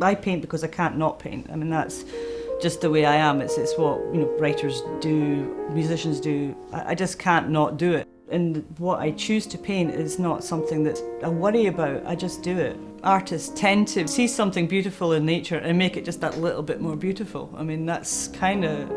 I paint because I can't not paint. I mean, that's just the way I am. It's what, you know, writers do, musicians do. I just can't not do it. And what I choose to paint is not something that I worry about, I just do it. Artists tend to see something beautiful in nature and make it just that little bit more beautiful. I mean, that's kind of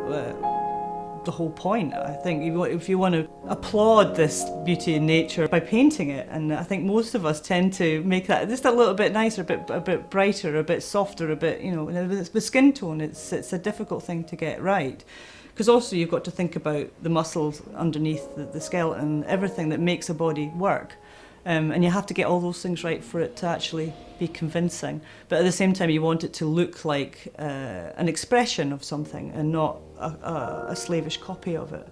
the whole point, I think. If you want to applaud this beauty in nature by painting it, and I think most of us tend to make that just a little bit nicer, a bit brighter, a bit softer, a bit, you know, with skin tone, it's a difficult thing to get right. Because also you've got to think about the muscles underneath the skeleton, everything that makes a body work. And you have to get all those things right for it to actually be convincing. But at the same time, you want it to look like an expression of something and not a slavish copy of it.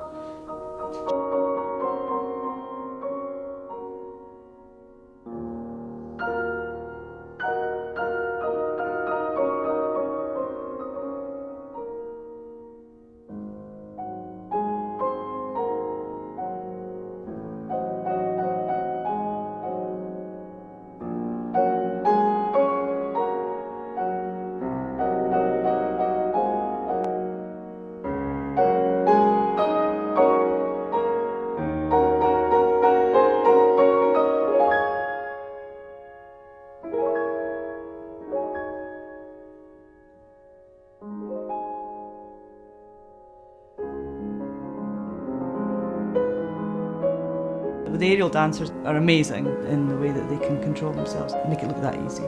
The aerial dancers are amazing in the way that they can control themselves and make it look that easy.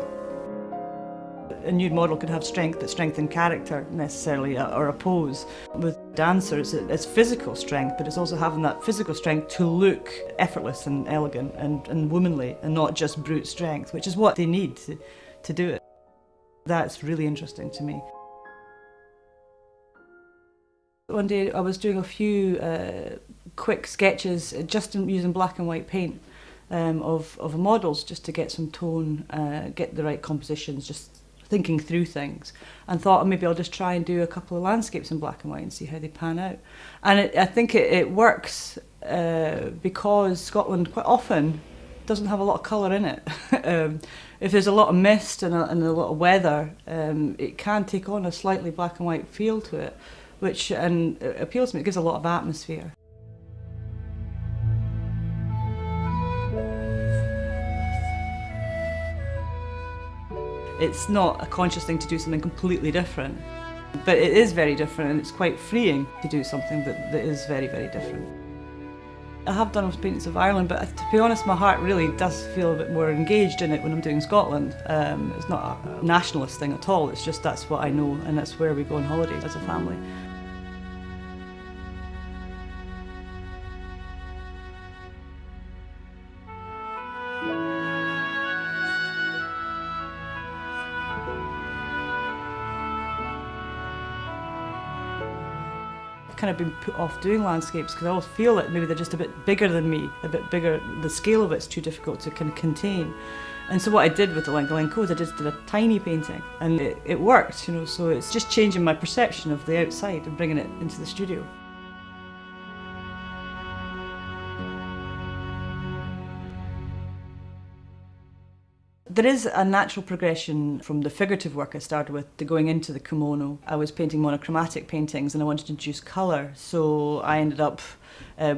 A nude model could have strength, but strength in character necessarily, or a pose. With dancers, it's physical strength, but it's also having that physical strength to look effortless and elegant and womanly, and not just brute strength, which is what they need to do it. That's really interesting to me. One day I was doing a few quick sketches just using black and white paint of models, just to get some tone, get the right compositions, just thinking through things, and thought, oh, maybe I'll just try and do a couple of landscapes in black and white and see how they pan out. And I think it works because Scotland quite often doesn't have a lot of colour in it. If there's a lot of mist and a lot of weather, it can take on a slightly black and white feel to it, which appeals to me. It gives a lot of atmosphere. It's not a conscious thing to do something completely different, but it is very different, and it's quite freeing to do something that is very, very different. I have done paintings of Ireland, but to be honest, my heart really does feel a bit more engaged in it when I'm doing Scotland. It's not a nationalist thing at all, it's just that's what I know, and that's where we go on holiday as a family. Kind of been put off doing landscapes because I always feel that maybe they're just a bit bigger than me, a bit bigger. The scale of it's too difficult to kind of contain. And so what I did with the Glencoe is I just did a tiny painting, and it worked, you know. So it's just changing my perception of the outside and bringing it into the studio. There is a natural progression from the figurative work I started with to going into the kimono. I was painting monochromatic paintings and I wanted to introduce colour, so I ended up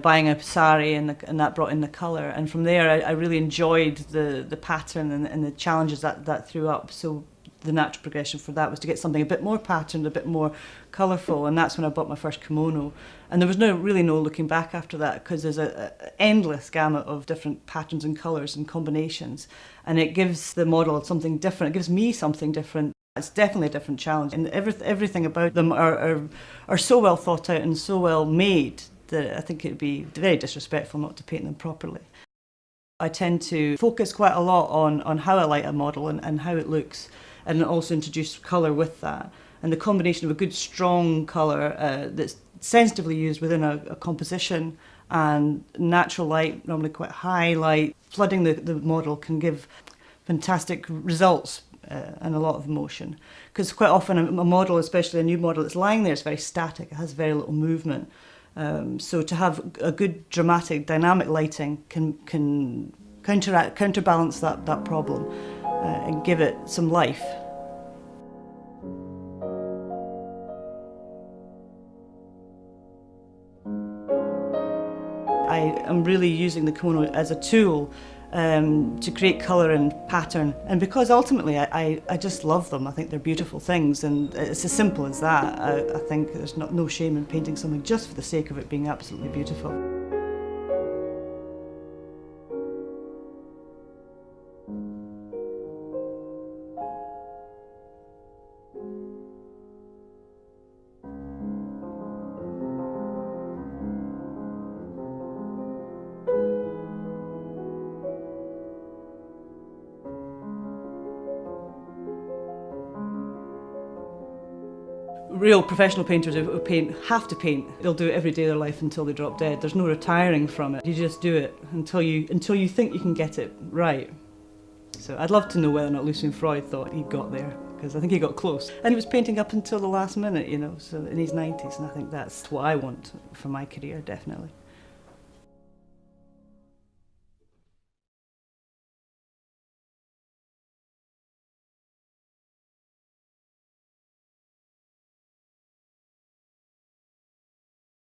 buying a sari, and that brought in the colour. And from there I really enjoyed the pattern and the challenges that threw up. So the natural progression for that was to get something a bit more patterned, a bit more colourful, and that's when I bought my first kimono. And there was really no looking back after that, because there's an endless gamut of different patterns and colours and combinations, and it gives the model something different. It gives me something different. It's definitely a different challenge, and everything about them are so well thought out and so well made that I think it'd be very disrespectful not to paint them properly. I tend to focus quite a lot on how I light a model and how it looks, and also introduce colour with that. And the combination of a good strong colour that's sensitively used within a composition, and natural light, normally quite high light, flooding the model can give fantastic results and a lot of motion. Because quite often a model, especially a new model that's lying there, is very static, it has very little movement. So to have a good dramatic dynamic lighting can counterbalance that problem and give it some life. I'm really using the kimono as a tool to create colour and pattern. And because ultimately I just love them, I think they're beautiful things, and it's as simple as that. I think there's no shame in painting something just for the sake of it being absolutely beautiful. Real professional painters who paint have to paint. They'll do it every day of their life until they drop dead. There's no retiring from it. You just do it until you think you can get it right. So I'd love to know whether or not Lucian Freud thought he got there, because I think he got close. And he was painting up until the last minute, you know, so in his 90s, and I think that's what I want for my career, definitely.